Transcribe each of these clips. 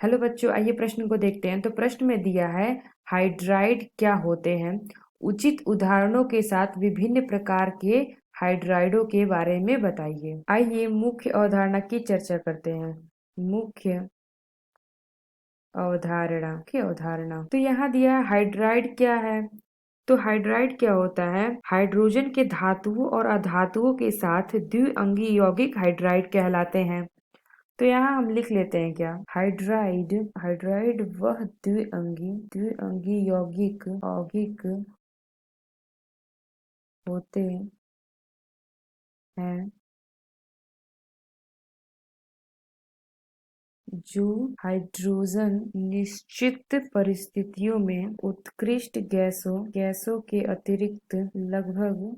Hello बच्चों, आइए प्रश्न को देखते हैं। तो प्रश्न में दिया है हाइड्राइड क्या होते हैं। उचित उदाहरणों के साथ विभिन्न प्रकार के हाइड्राइडों के बारे में बताइए। आइए मुख्य अवधारणा की चर्चा करते हैं। मुख्य अवधारणा तो यहाँ दिया है हाइड्राइड क्या है। तो हाइड्राइड क्या होता है? हाइड्रोजन के धातुओं और अधातुओं के साथ द्विअंगी यौगिक हाइड्राइड कहलाते हैं। तो यहाँ हम लिख लेते हैं क्या? हाइड्राइड हाइड्राइड वह द्विअंगी द्विअंगी यौगिक यौगिक होते हैं जो हाइड्रोजन निश्चित परिस्थितियों में उत्कृष्ट गैसों के अतिरिक्त लगभग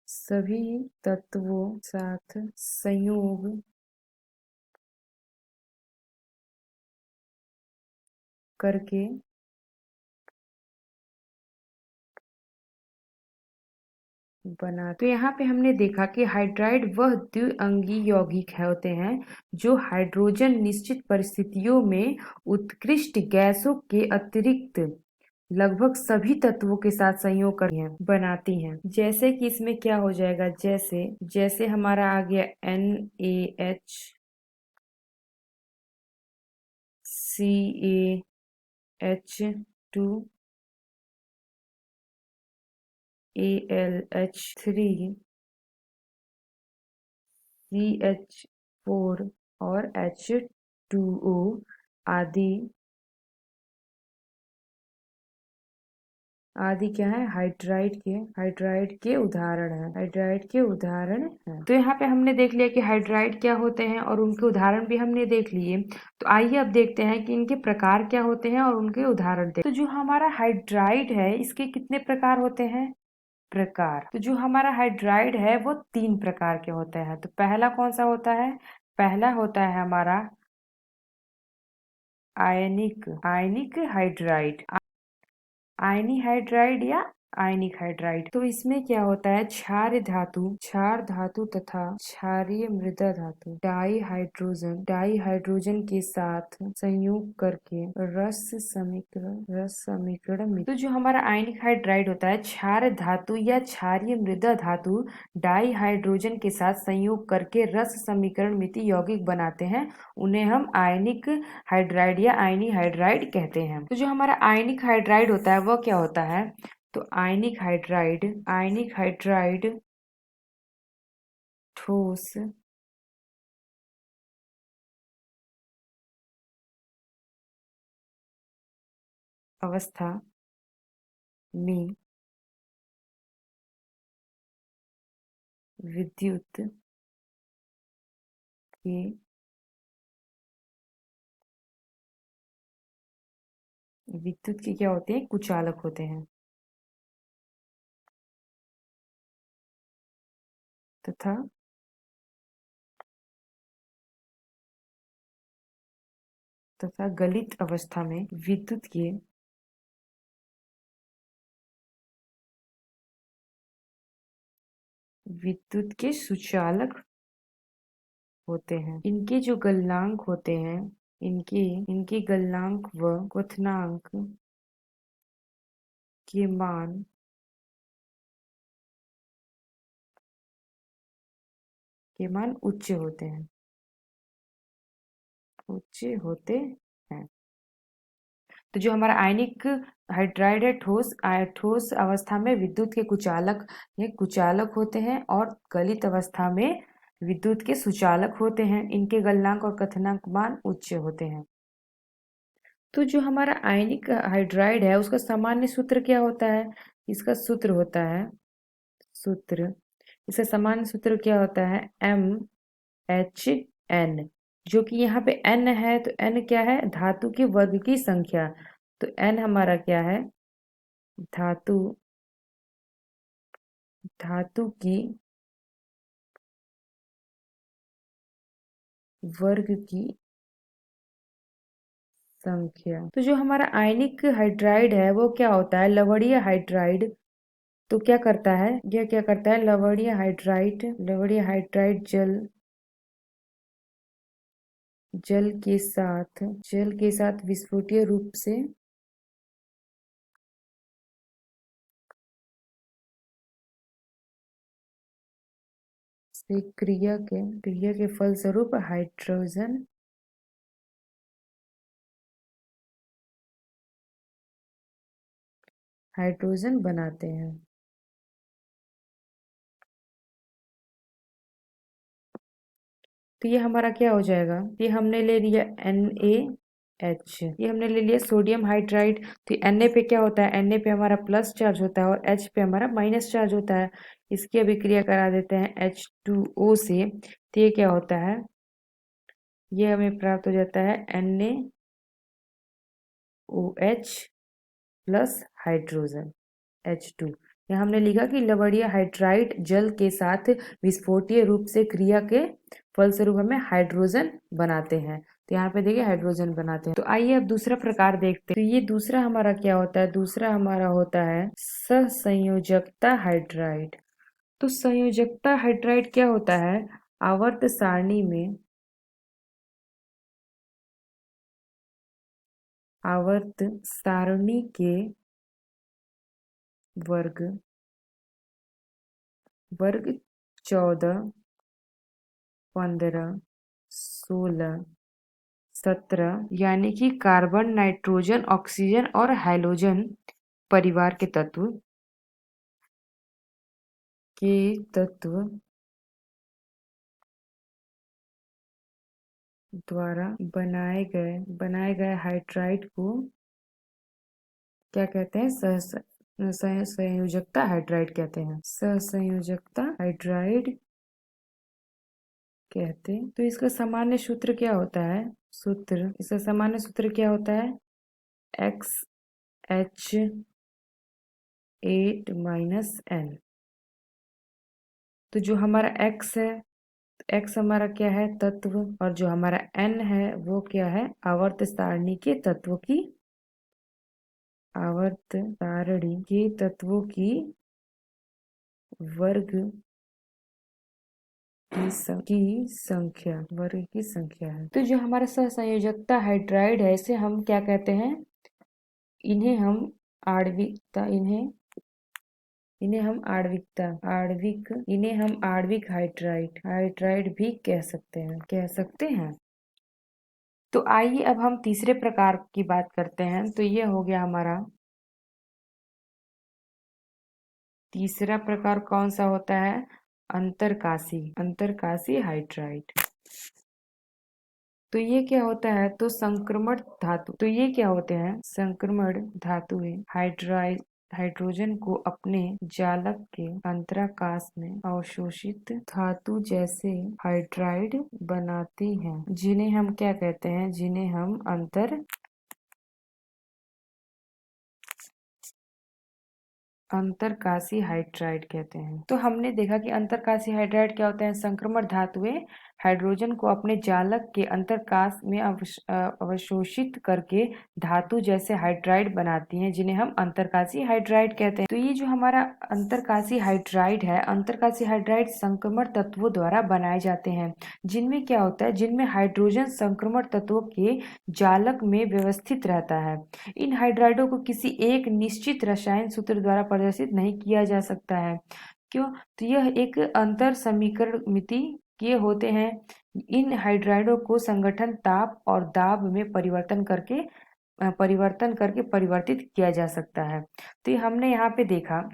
सभी तत्वों साथ संयोग करके बना। तो यहाँ पे हमने देखा कि हाइड्राइड वह द्विअंगी यौगिक होते हैं जो हाइड्रोजन निश्चित परिस्थितियों में उत्कृष्ट गैसों के अतिरिक्त लगभग सभी तत्वों के साथ संयोग कर बनाती हैं। जैसे कि इसमें क्या हो जाएगा, जैसे जैसे हमारा आ गया NaHCH2 AlH3 CH4 और H2O आदि आदि क्या है? हाइड्राइड के उदाहरण हैं। तो यहाँ पे हमने देख लिया कि हाइड्राइड क्या होते हैं और उनके उदाहरण भी हमने देख लिए। तो आइए अब देखते हैं कि इनके प्रकार क्या होते हैं और उनके उदाहरण देखते हैं। तो जो हमारा हाइड्राइड है इसके कितने प्रकार होते हैं? तो जो हमारा हाइड्राइड है वो 3 प्रकार के होते हैं। तो पहला कौन सा होता है? पहला होता है हमारा आयनिक हाइड्राइड या आयनिक हाइड्राइड। तो इसमें क्या होता है? क्षार धातु तथा क्षारीय मृदा धातु डाई हाइड्रोजन के साथ संयोग करके रस समीकरण में। तो जो हमारा आयनिक हाइड्राइड होता है, क्षार धातु या क्षारीय मृदा धातु डाई हाइड्रोजन के साथ संयोग करके रस समीकरण मिति यौगिक बनाते हैं। उन्हें हम आयनिक हाइड्राइड या आयनी हाइड्राइड कहते हैं। तो जो हमारा आयनिक हाइड्राइड होता है वह क्या होता है? तो आयनिक हाइड्राइड ठोस अवस्था में विद्युत के क्या होते हैं? कुचालक होते हैं तथा गलित अवस्था में विद्युत के सुचालक होते हैं। इनके जो गलनांक होते हैं, इनके गलनांक व क्वथनांक के मान उच्च होते हैं। तो जो हमारा आयनिक हाइड्राइड है, ठोस अवस्था में विद्युत के कुचालक होते हैं और गलित अवस्था में विद्युत के सुचालक होते हैं। इनके गलनांक और क्वथनांक मान उच्च होते हैं। तो जो हमारा आयनिक हाइड्राइड है उसका सामान्य सूत्र क्या होता है? इसका सूत्र होता है सूत्र इसका सामान्य सूत्र क्या होता है? MHN। जो कि यहाँ पे N है, तो N क्या है? धातु के वर्ग की संख्या। तो N हमारा क्या है? धातु धातु की वर्ग की संख्या। तो जो हमारा आयनिक हाइड्राइड है वो क्या होता है? लवणीय हाइड्राइड। तो क्या करता है? यह क्या करता है? लवणीय हाइड्राइड जल जल के साथ विस्फोटीय रूप से क्रिया के फलस्वरूप हाइड्रोजन बनाते हैं। तो ये हमारा क्या हो जाएगा, ये हमने ले लिया NaH, ये हमने ले लिया सोडियम हाइड्राइड। तो Na पे क्या होता है, Na पे हमारा प्लस चार्ज होता है और H पे हमारा माइनस चार्ज होता है। इसकी अभिक्रिया करा देते हैं H2O से। तो ये क्या होता है, ये हमें प्राप्त हो जाता है NaOH प्लस हाइड्रोजन H2। यहाँ हमने लिखा कि लवणीय हाइड्राइड जल के साथ विस्फोटीय रूप से क्रिया के फलस्वरूप हमें हाइड्रोजन बनाते हैं। तो यहाँ पे देखिए हाइड्रोजन बनाते हैं। तो आइए अब दूसरा प्रकार देखते हैं। तो ये दूसरा हमारा क्या होता है, दूसरा हमारा होता है सहसंयोजकता हाइड्राइड। तो संयोजकता हाइड्राइड क्या होता है, आवर्त सारणी में आवर्त सारणी के वर्ग 14, 15, 16, 17 यानी कि कार्बन, नाइट्रोजन, ऑक्सीजन और हैलोजन परिवार के तत्व द्वारा बनाए गए हाइड्राइड को क्या कहते हैं, सहसंयोजकता हाइड्राइड कहते हैं। सहसंयोजकता हाइड्राइड कहते हैं। तो इसका सामान्य सूत्र क्या होता है, इसका सामान्य सूत्र क्या होता है, XH8 - N। तो जो हमारा X है, X हमारा क्या है, तत्व, और जो हमारा N है वो क्या है, आवर्त सारणी के तत्वों की वर्ग की संख्या है। तो जो हमारा सहसंयोजकता हाइड्राइड है, इसे हम क्या कहते हैं, इन्हें हम आणविकता इन्हें हम आणविक हाइड्राइड भी कह सकते हैं। तो आइए अब हम तीसरे प्रकार की बात करते हैं। तो ये हो गया हमारा तीसरा प्रकार, कौन सा होता है, अंतरकाशी हाइड्राइड। तो ये क्या होता है, तो संक्रमण धातु, तो ये क्या होते हैं, संक्रमण धातुएं हाइड्रोजन को अपने जालक के अंतराकाश में अवशोषित धातु जैसे हाइड्राइड बनाती हैं, जिन्हें हम क्या कहते हैं, जिन्हें हम अंतरकाशी हाइड्राइड कहते हैं। तो हमने देखा कि अंतरकाशी हाइड्राइड क्या होता है, संक्रमण धातुएं हाइड्रोजन को अपने जालक के अंतरकाश में अवशोषित करके धातु जैसे हाइड्राइड बनाती हैं, जिन्हें हम अंतरकाशी हाइड्राइड कहते हैं। तो ये जो हमारा अंतरकाशी हाइड्राइड है, अंतरकाशी हाइड्राइड संक्रमण तत्वों द्वारा बनाए जाते हैं, जिनमें क्या होता है, जिनमें हाइड्रोजन संक्रमण तत्वों के जालक में व्यवस्थित रहता है। इन हाइड्राइडों को किसी एक निश्चित रसायन सूत्र द्वारा प्रदर्शित नहीं किया जा सकता है। क्यों, तो यह एक अंतर समीकरण के होते हैं। इन हाइड्राइडों को संगठन ताप और दाब में परिवर्तन करके परिवर्तित किया जा सकता है। तो ये हमने यहाँ पे देखा,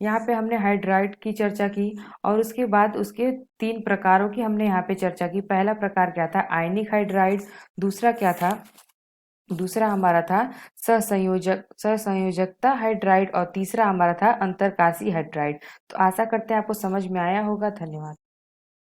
यहाँ पे हमने हाइड्राइड की चर्चा की और उसके बाद उसके 3 प्रकारों की हमने यहाँ पे चर्चा की। पहला प्रकार क्या था, आयनिक हाइड्राइड। दूसरा क्या था, दूसरा हमारा था सहसंयोजकता हाइड्राइड और तीसरा हमारा था अंतरकाशी हाइड्राइड। तो आशा करते हैं आपको समझ में आया होगा। धन्यवाद।